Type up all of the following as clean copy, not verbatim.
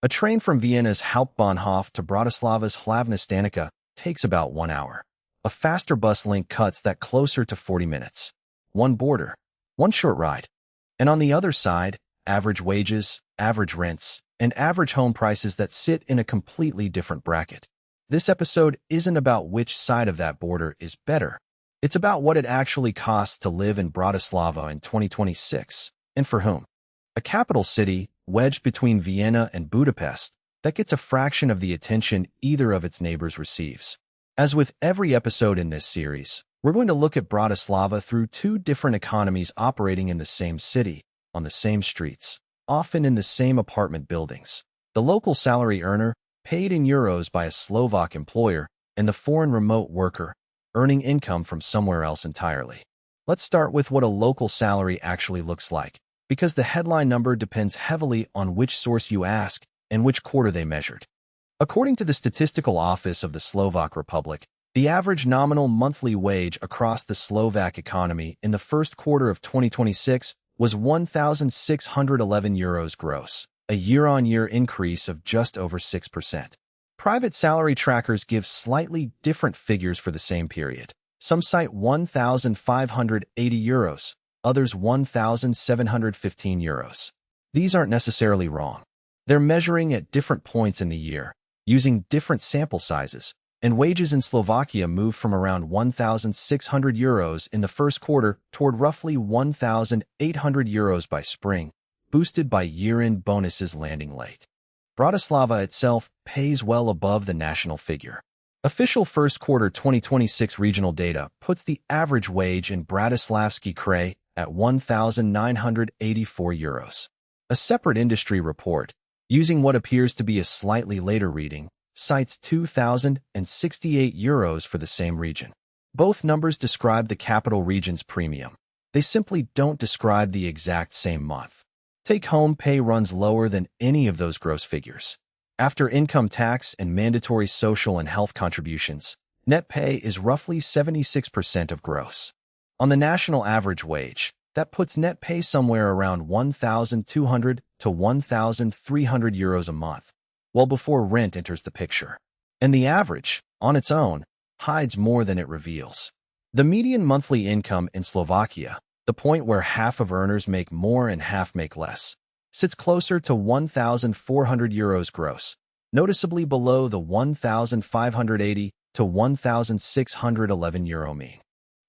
A train from Vienna's Hauptbahnhof to Bratislava's Hlavna Stanica takes about 1 hour. A faster bus link cuts that closer to 40 minutes. One border, one short ride. And on the other side, average wages, average rents, and average home prices that sit in a completely different bracket. This episode isn't about which side of that border is better. It's about what it actually costs to live in Bratislava in 2026, and for whom. A capital city, wedged between Vienna and Budapest, that gets a fraction of the attention either of its neighbors receives. As with every episode in this series, we're going to look at Bratislava through two different economies operating in the same city, on the same streets, often in the same apartment buildings. The local salary earner, paid in euros by a Slovak employer, and the foreign remote worker, earning income from somewhere else entirely. Let's start with what a local salary actually looks like, because the headline number depends heavily on which source you ask and which quarter they measured. According to the Statistical Office of the Slovak Republic, the average nominal monthly wage across the Slovak economy in the first quarter of 2026 was 1,611 euros gross, a year-on-year increase of just over 6%. Private salary trackers give slightly different figures for the same period. Some cite 1,580 euros, others 1,715 euros. These aren't necessarily wrong. They're measuring at different points in the year, using different sample sizes, and wages in Slovakia moved from around 1,600 euros in the first quarter toward roughly 1,800 euros by spring, boosted by year-end bonuses landing late. Bratislava itself pays well above the national figure. Official first quarter 2026 regional data puts the average wage in Bratislavski kraj at 1,984 euros. A separate industry report, using what appears to be a slightly later reading, cites 2,068 euros for the same region. Both numbers describe the capital region's premium. They simply don't describe the exact same month. Take-home pay runs lower than any of those gross figures. After income tax and mandatory social and health contributions, net pay is roughly 76% of gross. On the national average wage, that puts net pay somewhere around 1,200 to 1,300 euros a month, well before rent enters the picture. And the average, on its own, hides more than it reveals. The median monthly income in Slovakia, the point where half of earners make more and half make less, sits closer to 1,400 euros gross, noticeably below the 1,580 to 1,611 euro mean.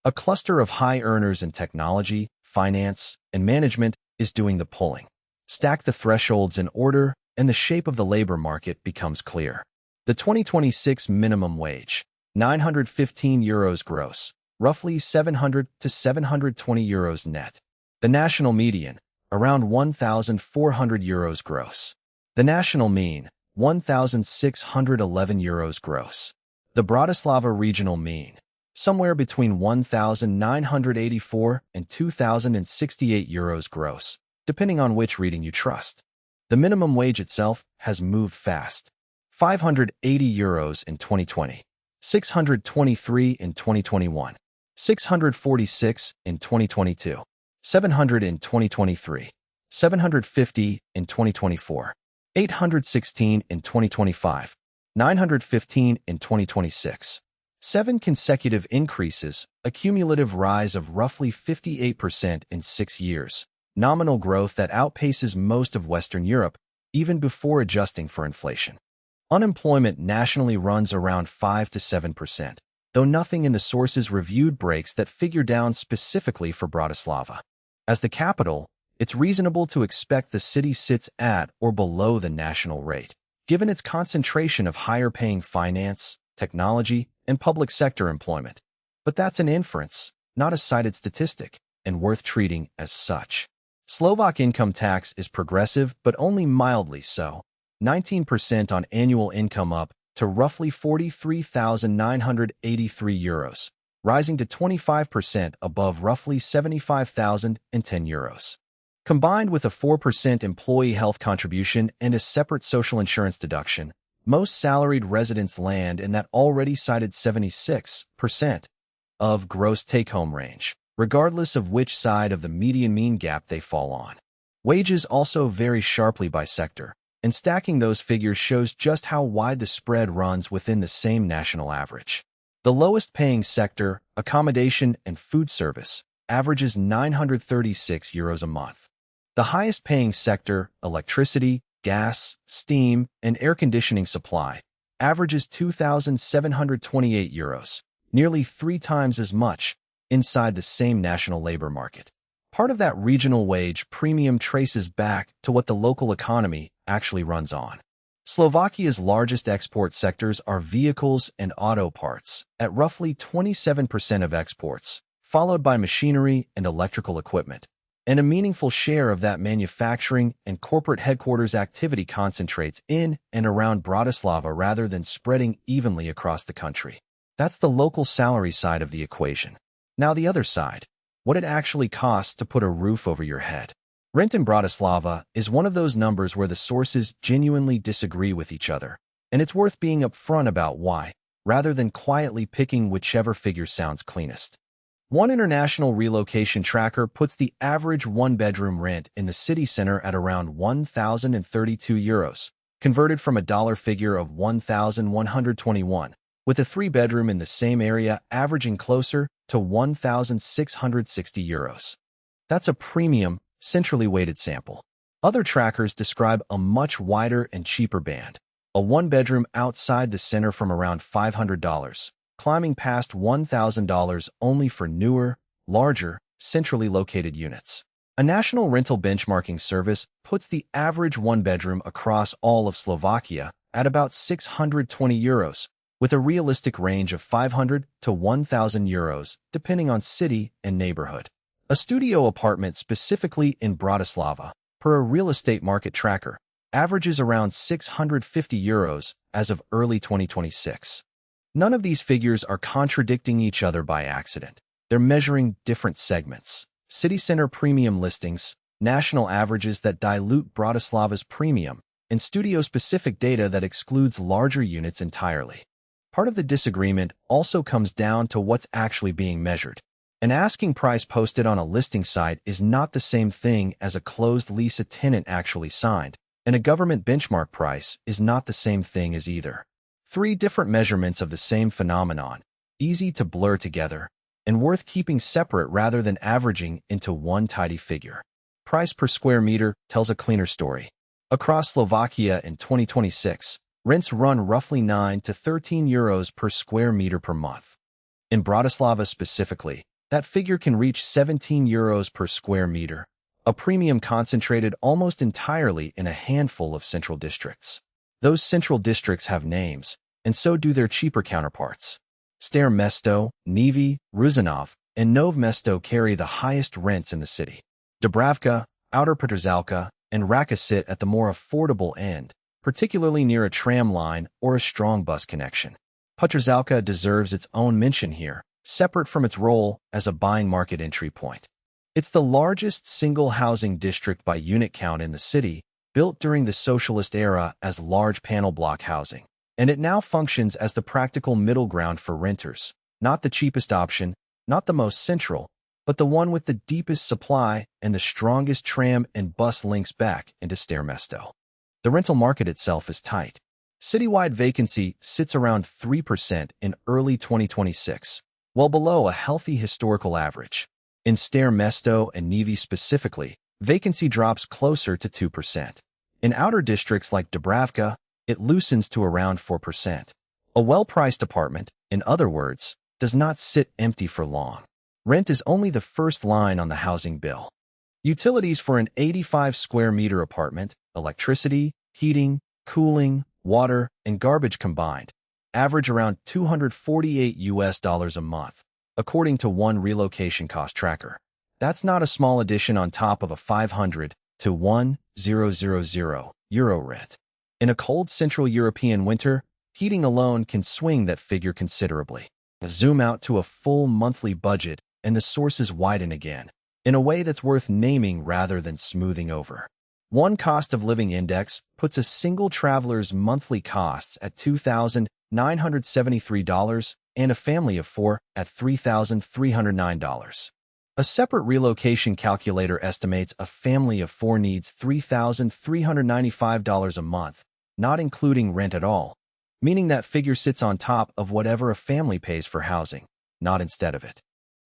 A cluster of high earners in technology, finance, and management is doing the pulling. Stack the thresholds in order, and the shape of the labor market becomes clear. The 2026 minimum wage, 915 euros gross, roughly 700 to 720 euros net. The national median, around 1,400 euros gross. The national mean, 1,611 euros gross. The Bratislava regional mean, somewhere between 1,984 and 2,068 euros gross, depending on which reading you trust. The minimum wage itself has moved fast. 580 euros in 2020, 623 in 2021, 646 in 2022, 700 in 2023, 750 in 2024, 816 in 2025, 915 in 2026. 7 consecutive increases, a cumulative rise of roughly 58% in 6 years. Nominal growth that outpaces most of Western Europe, even before adjusting for inflation. Unemployment nationally runs around 5 to 7%, though nothing in the sources reviewed breaks that figure down specifically for Bratislava. As the capital, it's reasonable to expect the city sits at or below the national rate, given its concentration of higher-paying finance, technology, and public sector employment. But that's an inference, not a cited statistic, and worth treating as such. Slovak income tax is progressive, but only mildly so, 19% on annual income up to roughly 43,983 euros, rising to 25% above roughly 75,010 euros. Combined with a 4% employee health contribution and a separate social insurance deduction, most salaried residents land in that already cited 76% of gross take-home range, regardless of which side of the median mean gap they fall on. Wages also vary sharply by sector, and stacking those figures shows just how wide the spread runs within the same national average. The lowest paying sector, accommodation and food service, averages €936 a month. The highest paying sector, electricity, gas, steam, and air conditioning supply, averages €2,728, nearly 3 times as much inside the same national labor market. Part of that regional wage premium traces back to what the local economy actually runs on. Slovakia's largest export sectors are vehicles and auto parts, at roughly 27% of exports, followed by machinery and electrical equipment. And a meaningful share of that manufacturing and corporate headquarters activity concentrates in and around Bratislava rather than spreading evenly across the country. That's the local salary side of the equation. Now the other side, what it actually costs to put a roof over your head. Rent in Bratislava is one of those numbers where the sources genuinely disagree with each other, and it's worth being upfront about why, rather than quietly picking whichever figure sounds cleanest. One international relocation tracker puts the average one-bedroom rent in the city center at around €1,032, converted from a dollar figure of 1,121, with a 3-bedroom in the same area averaging closer to €1,660. That's a premium, centrally weighted sample. Other trackers describe a much wider and cheaper band, a 1-bedroom outside the center from around $500, climbing past $1,000 only for newer, larger, centrally located units. A national rental benchmarking service puts the average 1-bedroom across all of Slovakia at about €620, with a realistic range of €500 to €1,000, depending on city and neighborhood. A studio apartment specifically in Bratislava, per a real estate market tracker, averages around €650 as of early 2026. None of these figures are contradicting each other by accident. They're measuring different segments. City center premium listings, national averages that dilute Bratislava's premium, and studio-specific data that excludes larger units entirely. Part of the disagreement also comes down to what's actually being measured. An asking price posted on a listing site is not the same thing as a closed lease a tenant actually signed, and a government benchmark price is not the same thing as either. 3 different measurements of the same phenomenon, easy to blur together, and worth keeping separate rather than averaging into one tidy figure. Price per square meter tells a cleaner story. Across Slovakia in 2026, rents run roughly €9 to €13 per square meter per month. In Bratislava specifically, that figure can reach €17 per square meter, a premium concentrated almost entirely in a handful of central districts. Those central districts have names, and so do their cheaper counterparts. Staré Mesto, Nivy, Ružinov, and Nové Mesto carry the highest rents in the city. Dubravka, Outer Petržalka, and Raka sit at the more affordable end, particularly near a tram line or a strong bus connection. Petržalka deserves its own mention here, separate from its role as a buying market entry point. It's the largest single housing district by unit count in the city, built during the socialist era as large panel block housing, and it now functions as the practical middle ground for renters, not the cheapest option, not the most central, but the one with the deepest supply and the strongest tram and bus links back into Staré Mesto. The rental market itself is tight. Citywide vacancy sits around 3% in early 2026, well below a healthy historical average. In Staré Mesto and Nivy specifically, vacancy drops closer to 2%. In outer districts like Dubravka, it loosens to around 4%. A well-priced apartment, in other words, does not sit empty for long. Rent is only the first line on the housing bill. Utilities for an 85 square meter apartment, electricity, heating, cooling, water, and garbage combined, average around $248 a month, according to one relocation cost tracker. That's not a small addition on top of a €500 to €1,000 rent. In a cold Central European winter, heating alone can swing that figure considerably. Zoom out to a full monthly budget and the sources widen again, in a way that's worth naming rather than smoothing over. One cost of living index puts a single traveler's monthly costs at $2,973 and a family of 4 at $3,309. A separate relocation calculator estimates a family of four needs $3,395 a month, not including rent at all, meaning that figure sits on top of whatever a family pays for housing, not instead of it.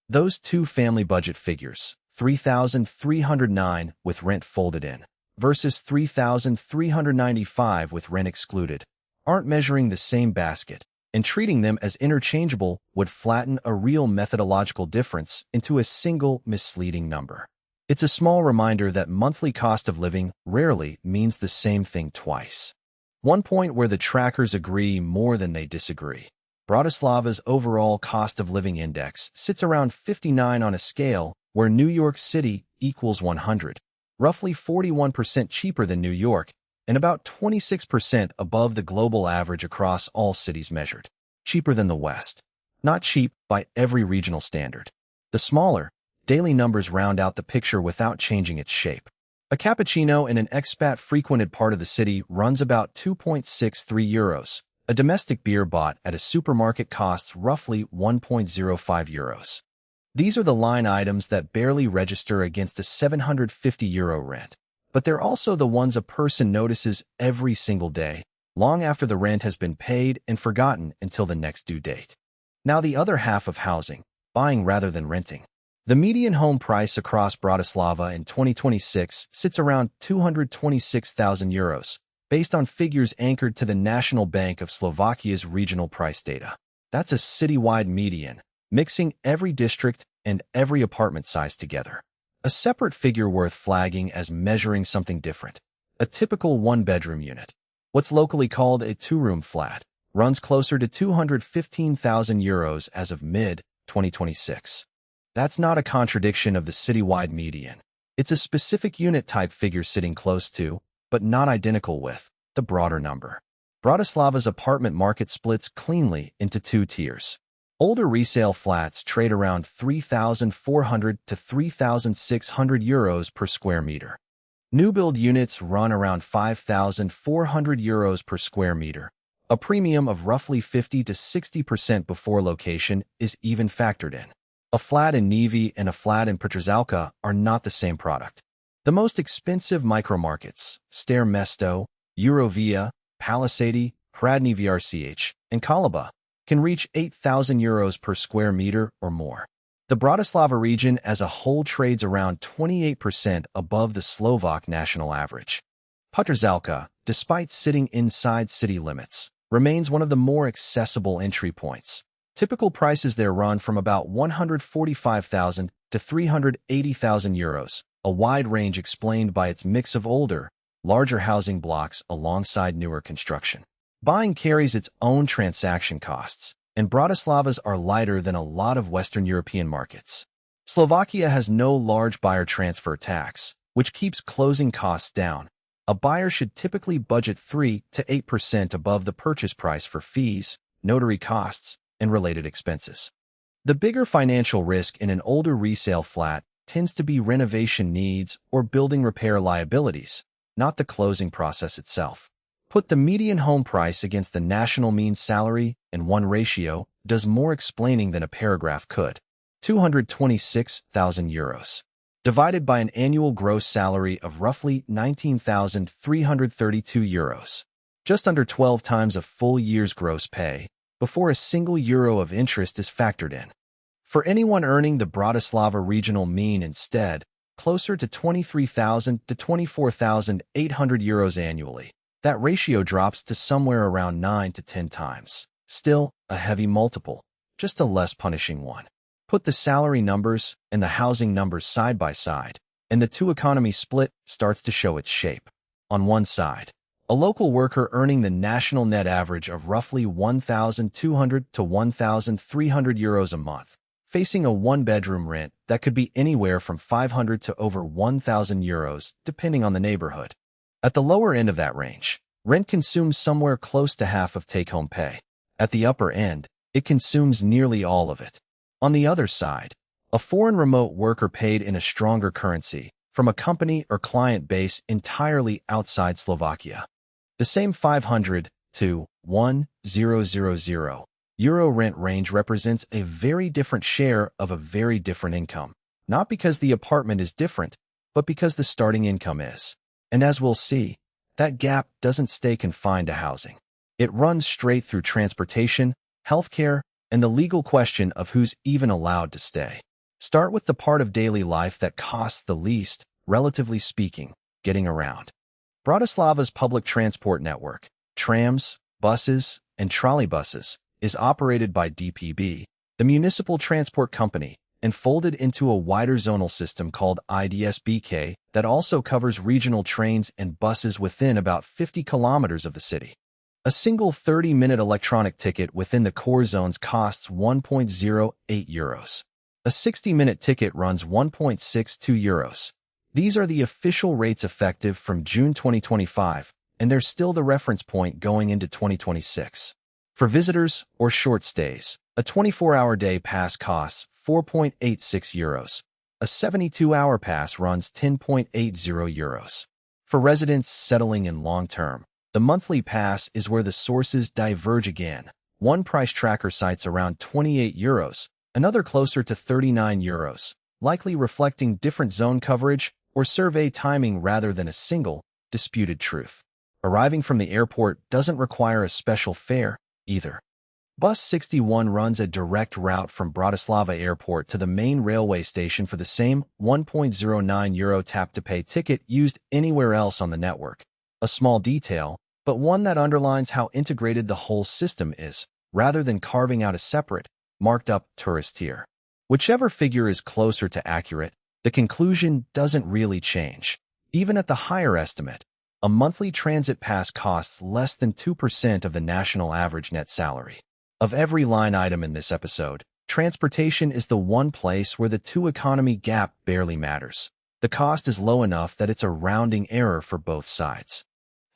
Those two family budget figures, $3,309 with rent folded in versus $3,395 with rent excluded, aren't measuring the same basket, and treating them as interchangeable would flatten a real methodological difference into a single misleading number. It's a small reminder that monthly cost of living rarely means the same thing twice. One point where the trackers agree more than they disagree. Bratislava's overall cost of living index sits around 59 on a scale where New York City equals 100, roughly 41% cheaper than New York, and about 26% above the global average across all cities measured. Cheaper than the West. Not cheap by every regional standard. The smaller, daily numbers round out the picture without changing its shape. A cappuccino in an expat-frequented part of the city runs about 2.63 euros. A domestic beer bought at a supermarket costs roughly 1.05 euros. These are the line items that barely register against a 750 euro rent. But they're also the ones a person notices every single day, long after the rent has been paid and forgotten until the next due date. Now the other half of housing, buying rather than renting. The median home price across Bratislava in 2026 sits around 226,000 euros, based on figures anchored to the National Bank of Slovakia's regional price data. That's a citywide median, mixing every district and every apartment size together. A separate figure worth flagging as measuring something different. A typical one-bedroom unit, what's locally called a two-room flat, runs closer to 215,000 euros as of mid-2026. That's not a contradiction of the citywide median. It's a specific unit type figure sitting close to, but not identical with, the broader number. Bratislava's apartment market splits cleanly into two tiers. Older resale flats trade around 3,400 to 3,600 euros per square meter. New build units run around 5,400 euros per square meter. A premium of roughly 50 to 60% before location is even factored in. A flat in Nivy and a flat in Petržalka are not the same product. The most expensive micromarkets, Staré Mesto, Eurovia, Palisady, Hradní Vrch, and Kalaba, can reach 8,000 euros per square meter or more. The Bratislava region as a whole trades around 28% above the Slovak national average. Petržalka, despite sitting inside city limits, remains one of the more accessible entry points. Typical prices there run from about 145,000 to 380,000 euros, a wide range explained by its mix of older, larger housing blocks alongside newer construction. Buying carries its own transaction costs, and Bratislava's are lighter than a lot of Western European markets. Slovakia has no large buyer transfer tax, which keeps closing costs down. A buyer should typically budget 3 to 8% above the purchase price for fees, notary costs, and related expenses. The bigger financial risk in an older resale flat tends to be renovation needs or building repair liabilities, not the closing process itself. Put the median home price against the national mean salary, and one ratio does more explaining than a paragraph could. 226,000 euros. Divided by an annual gross salary of roughly 19,332 euros. Just under 12 times a full year's gross pay, before a single euro of interest is factored in. For anyone earning the Bratislava regional mean instead, closer to 23,000 to 24,800 euros annually. That ratio drops to somewhere around 9 to 10 times. Still, a heavy multiple, just a less punishing one. Put the salary numbers and the housing numbers side by side, and the two-economy split starts to show its shape. On one side, a local worker earning the national net average of roughly 1,200 to 1,300 euros a month, facing a one-bedroom rent that could be anywhere from 500 to over 1,000 euros, depending on the neighborhood. At the lower end of that range, rent consumes somewhere close to half of take-home pay. At the upper end, it consumes nearly all of it. On the other side, a foreign remote worker paid in a stronger currency from a company or client base entirely outside Slovakia. The same 500 to 1,000 euro rent range represents a very different share of a very different income. not because the apartment is different, but because the starting income is. And as we'll see, that gap doesn't stay confined to housing. It runs straight through transportation, healthcare, and the legal question of who's even allowed to stay. Start with the part of daily life that costs the least, relatively speaking, getting around. Bratislava's public transport network, trams, buses, and trolleybuses, is operated by DPB, the municipal transport company, and folded into a wider zonal system called IDSBK that also covers regional trains and buses within about 50 kilometers of the city. A single 30-minute electronic ticket within the core zones costs €1.08. A 60-minute ticket runs €1.62. These are the official rates effective from June 2025, and they're still the reference point going into 2026. For visitors or short stays, a 24-hour day pass costs €4.86. A 72-hour pass runs €10.80. For residents settling in long-term, the monthly pass is where the sources diverge again. One price tracker cites around €28, another closer to €39, likely reflecting different zone coverage or survey timing rather than a single, disputed truth. Arriving from the airport doesn't require a special fare, either. Bus 61 runs a direct route from Bratislava Airport to the main railway station for the same €1.09 tap-to-pay ticket used anywhere else on the network. A small detail, but one that underlines how integrated the whole system is, rather than carving out a separate, marked-up tourist tier. Whichever figure is closer to accurate, the conclusion doesn't really change. Even at the higher estimate, a monthly transit pass costs less than 2% of the national average net salary. Of every line item in this episode, transportation is the one place where the two-economy gap barely matters. The cost is low enough that it's a rounding error for both sides.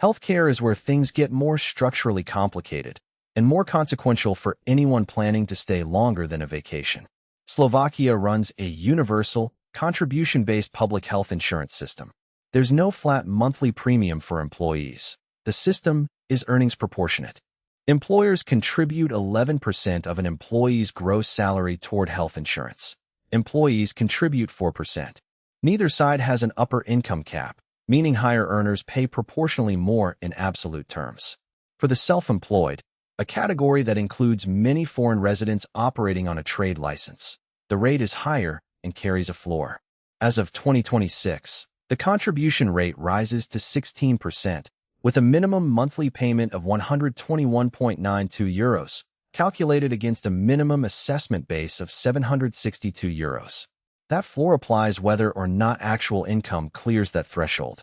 Healthcare is where things get more structurally complicated and more consequential for anyone planning to stay longer than a vacation. Slovakia runs a universal, contribution-based public health insurance system. There's no flat monthly premium for employees. The system is earnings proportionate. Employers contribute 11% of an employee's gross salary toward health insurance. Employees contribute 4%. Neither side has an upper income cap, meaning higher earners pay proportionally more in absolute terms. For the self-employed, a category that includes many foreign residents operating on a trade license, the rate is higher and carries a floor. As of 2026, the contribution rate rises to 16%, with a minimum monthly payment of €121.92, calculated against a minimum assessment base of €762. That floor applies whether or not actual income clears that threshold.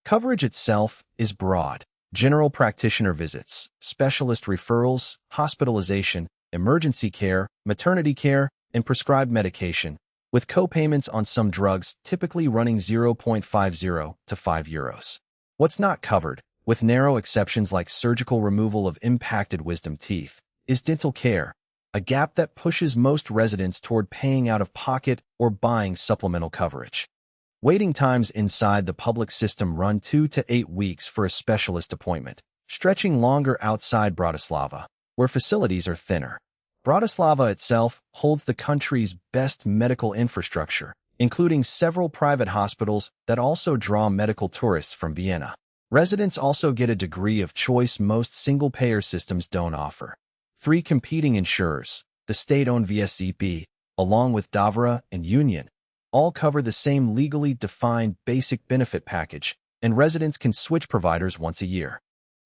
Coverage itself is broad. General practitioner visits, specialist referrals, hospitalization, emergency care, maternity care, and prescribed medication, with co-payments on some drugs typically running €0.50 to €5. What's not covered, with narrow exceptions like surgical removal of impacted wisdom teeth, is dental care, a gap that pushes most residents toward paying out of pocket or buying supplemental coverage. Waiting times inside the public system run 2 to 8 weeks for a specialist appointment, stretching longer outside Bratislava, where facilities are thinner. Bratislava itself holds the country's best medical infrastructure, including several private hospitals that also draw medical tourists from Vienna. Residents also get a degree of choice most single-payer systems don't offer. 3 competing insurers, the state-owned VSEP, along with Davra and Union, all cover the same legally defined basic benefit package, and residents can switch providers once a year.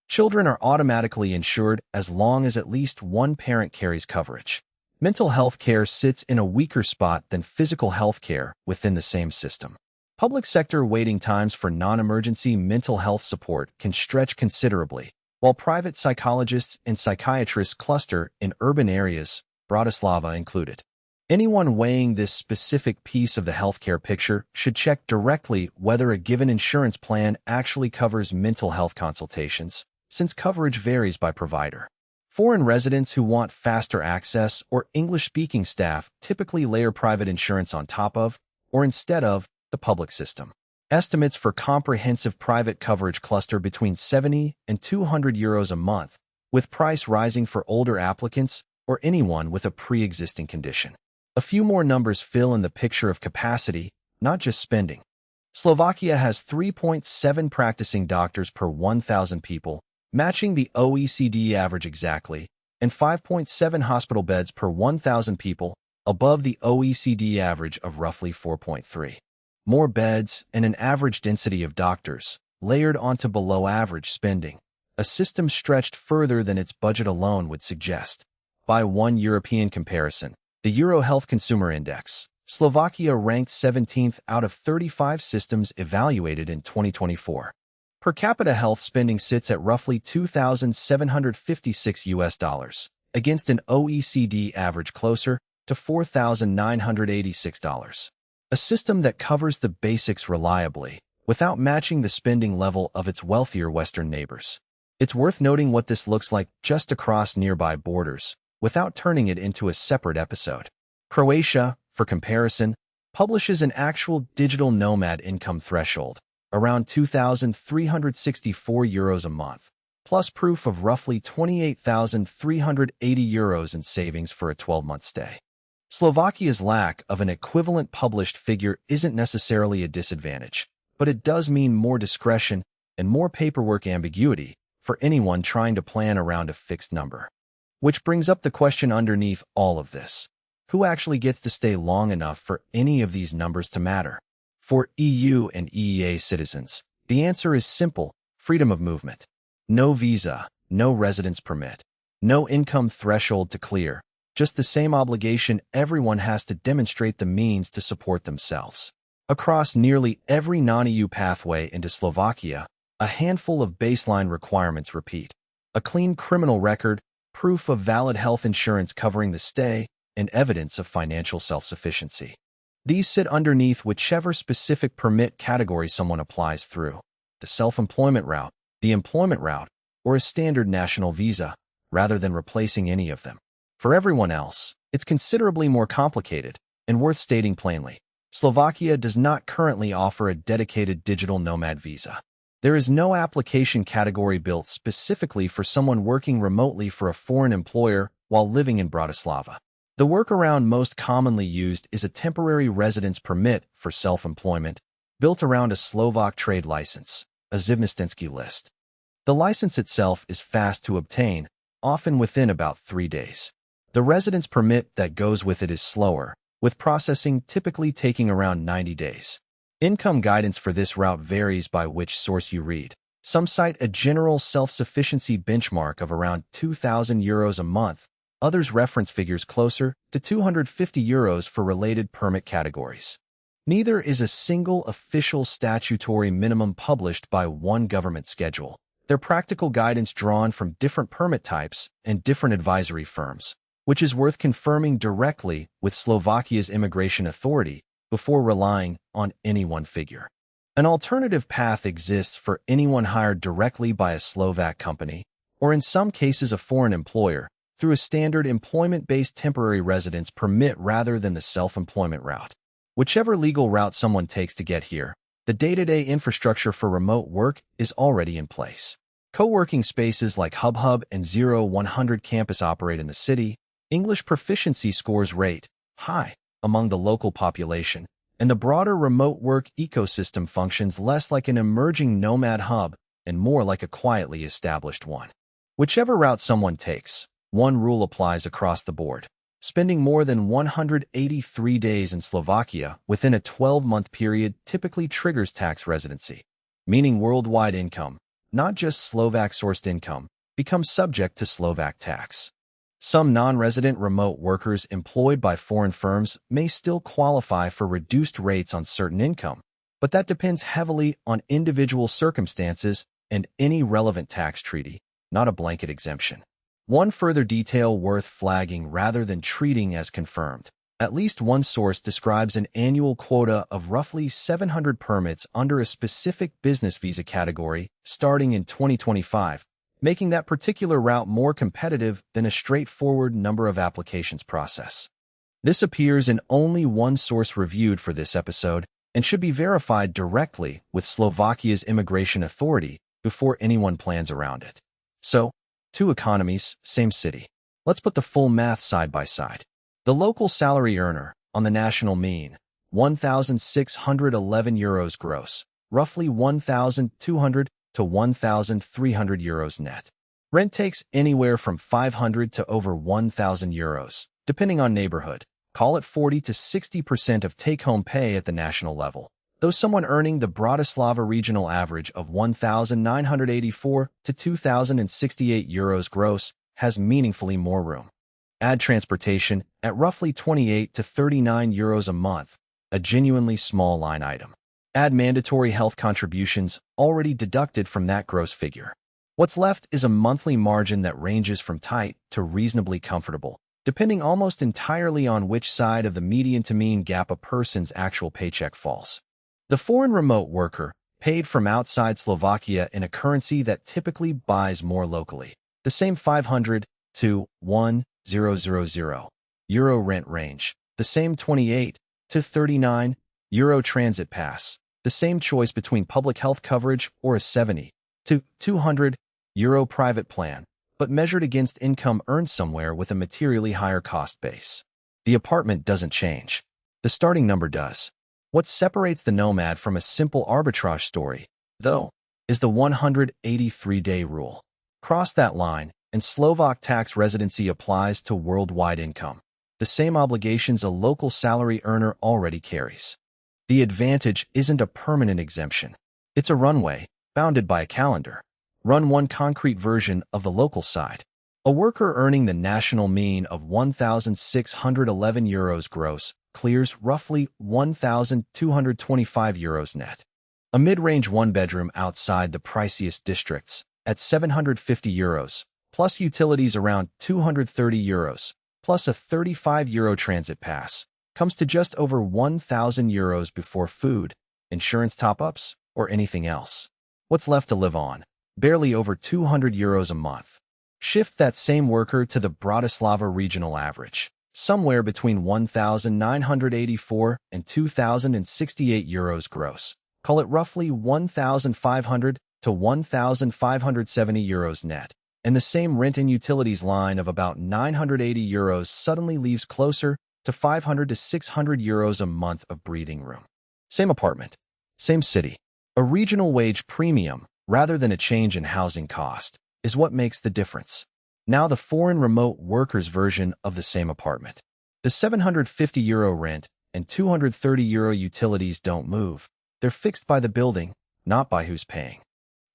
Children are automatically insured as long as at least one parent carries coverage. Mental health care sits in a weaker spot than physical health care within the same system. Public sector waiting times for non-emergency mental health support can stretch considerably, while private psychologists and psychiatrists cluster in urban areas, Bratislava included. Anyone weighing this specific piece of the healthcare picture should check directly whether a given insurance plan actually covers mental health consultations, since coverage varies by provider. Foreign residents who want faster access or English-speaking staff typically layer private insurance on top of, or instead of, the public system. Estimates for comprehensive private coverage cluster between €70 and €200 a month, with price rising for older applicants or anyone with a pre-existing condition. A few more numbers fill in the picture of capacity, not just spending. Slovakia has 3.7 practicing doctors per 1,000 people, matching the OECD average exactly, and 5.7 hospital beds per 1,000 people, above the OECD average of roughly 4.3. More beds and an average density of doctors, layered onto below-average spending, a system stretched further than its budget alone would suggest. By one European comparison, the Euro Health Consumer Index, Slovakia ranked 17th out of 35 systems evaluated in 2024. Per capita health spending sits at roughly $2,756 against an OECD average closer to $4,986. A system that covers the basics reliably, without matching the spending level of its wealthier Western neighbors. It's worth noting what this looks like just across nearby borders, without turning it into a separate episode. Croatia, for comparison, publishes an actual digital nomad income threshold, around €2,364 a month, plus proof of roughly €28,380 in savings for a 12-month stay. Slovakia's lack of an equivalent published figure isn't necessarily a disadvantage, but it does mean more discretion and more paperwork ambiguity for anyone trying to plan around a fixed number. Which brings up the question underneath all of this. Who actually gets to stay long enough for any of these numbers to matter? For EU and EEA citizens, the answer is simple: freedom of movement. No visa, no residence permit, no income threshold to clear, just the same obligation everyone has to demonstrate the means to support themselves. Across nearly every non-EU pathway into Slovakia, a handful of baseline requirements repeat: a clean criminal record, proof of valid health insurance covering the stay, and evidence of financial self-sufficiency. These sit underneath whichever specific permit category someone applies through: the self-employment route, the employment route, or a standard national visa, rather than replacing any of them. For everyone else, it's considerably more complicated, and worth stating plainly. Slovakia does not currently offer a dedicated digital nomad visa. There is no application category built specifically for someone working remotely for a foreign employer while living in Bratislava. The workaround most commonly used is a temporary residence permit for self-employment, built around a Slovak trade license, a živnostenský list. The license itself is fast to obtain, often within about 3 days. The residence permit that goes with it is slower, with processing typically taking around 90 days. Income guidance for this route varies by which source you read. Some cite a general self-sufficiency benchmark of around €2,000 a month. Others reference figures closer to €250 for related permit categories. Neither is a single official statutory minimum published by one government schedule. They're practical guidance drawn from different permit types and different advisory firms, which is worth confirming directly with Slovakia's immigration authority before relying on any one figure. An alternative path exists for anyone hired directly by a Slovak company, or in some cases a foreign employer, through a standard employment-based temporary residence permit rather than the self-employment route. Whichever legal route someone takes to get here, the day-to-day infrastructure for remote work is already in place. Co-working spaces like HubHub and 0100 Campus operate in the city. English proficiency scores rate high among the local population, and the broader remote work ecosystem functions less like an emerging nomad hub and more like a quietly established one. Whichever route someone takes, one rule applies across the board. Spending more than 183 days in Slovakia within a 12-month period typically triggers tax residency, meaning worldwide income, not just Slovak-sourced income, becomes subject to Slovak tax. Some non-resident remote workers employed by foreign firms may still qualify for reduced rates on certain income, but that depends heavily on individual circumstances and any relevant tax treaty, not a blanket exemption. One further detail worth flagging rather than treating as confirmed: at least one source describes an annual quota of roughly 700 permits under a specific business visa category starting in 2025, making that particular route more competitive than a straightforward number of applications process. This appears in only one source reviewed for this episode and should be verified directly with Slovakia's immigration authority before anyone plans around it. So, 2 economies, same city. Let's put the full math side by side. The local salary earner, on the national mean, €1,611 gross, roughly 1,200 to 1,300 euros net. Rent takes anywhere from 500 to over 1,000 euros, depending on neighborhood. Call it 40 to 60% of take-home pay at the national level. Though someone earning the Bratislava regional average of 1,984 to 2,068 euros gross has meaningfully more room. Add transportation at roughly 28 to 39 euros a month, a genuinely small line item. Add mandatory health contributions already deducted from that gross figure. What's left is a monthly margin that ranges from tight to reasonably comfortable, depending almost entirely on which side of the median to mean gap a person's actual paycheck falls. The foreign remote worker, paid from outside Slovakia in a currency that typically buys more locally. The same 500 to 1,000 euro rent range. The same 28 to 39 euro transit pass. The same choice between public health coverage or a 70 to 200 euro private plan, but measured against income earned somewhere with a materially higher cost base. The apartment doesn't change. The starting number does. What separates the nomad from a simple arbitrage story, though, is the 183-day rule. Cross that line, and Slovak tax residency applies to worldwide income. The same obligations a local salary earner already carries. The advantage isn't a permanent exemption. It's a runway, bounded by a calendar. Run one concrete version of the local side. A worker earning the national mean of 1,611 euros gross clears roughly 1,225 euros net. A mid-range one-bedroom outside the priciest districts, at 750 euros, plus utilities around 230 euros, plus a 35 euro transit pass, comes to just over 1,000 euros before food, insurance top-ups, or anything else. What's left to live on? Barely over 200 euros a month. Shift that same worker to the Bratislava regional average, somewhere between 1,984 and 2,068 euros gross. Call it roughly 1,500 to 1,570 euros net. And the same rent and utilities line of about 980 euros suddenly leaves closer to 500 to 600 euros a month of breathing room. Same apartment, same city. A regional wage premium, rather than a change in housing cost, is what makes the difference. Now the foreign remote workers version of the same apartment. The 750 euro rent and 230 euro utilities don't move. They're fixed by the building, not by who's paying.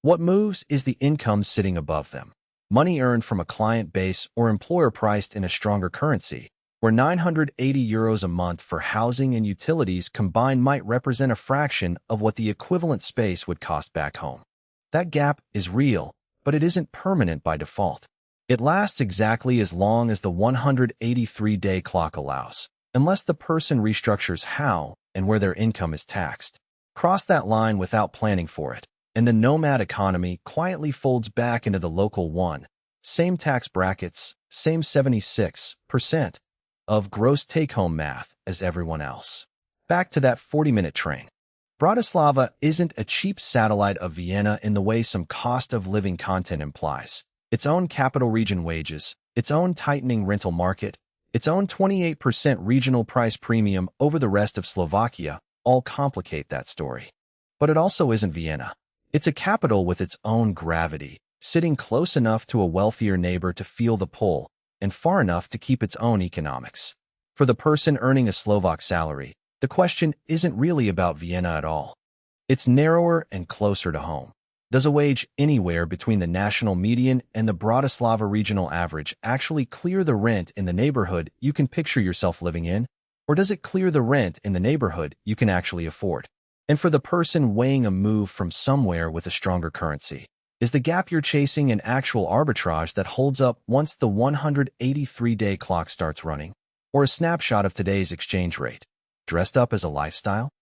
What moves is the income sitting above them. Money earned from a client base or employer priced in a stronger currency, where 980 euros a month for housing and utilities combined might represent a fraction of what the equivalent space would cost back home. That gap is real, but it isn't permanent by default. It lasts exactly as long as the 183-day clock allows, unless the person restructures how and where their income is taxed. Cross that line without planning for it, and the nomad economy quietly folds back into the local one. Same tax brackets, same 76% of gross take-home math as everyone else. Back to that 40-minute train. Bratislava isn't a cheap satellite of Vienna in the way some cost of living content implies. Its own capital region wages, its own tightening rental market, its own 28% regional price premium over the rest of Slovakia all complicate that story. But it also isn't Vienna. It's a capital with its own gravity, sitting close enough to a wealthier neighbor to feel the pull, and far enough to keep its own economics. For the person earning a Slovak salary, the question isn't really about Vienna at all. It's narrower and closer to home. Does a wage anywhere between the national median and the Bratislava regional average actually clear the rent in the neighborhood you can picture yourself living in? Or does it clear the rent in the neighborhood you can actually afford? And for the person weighing a move from somewhere with a stronger currency, is the gap you're chasing an actual arbitrage that holds up once the 183-day clock starts running? Or a snapshot of today's exchange rate, dressed up as a lifestyle?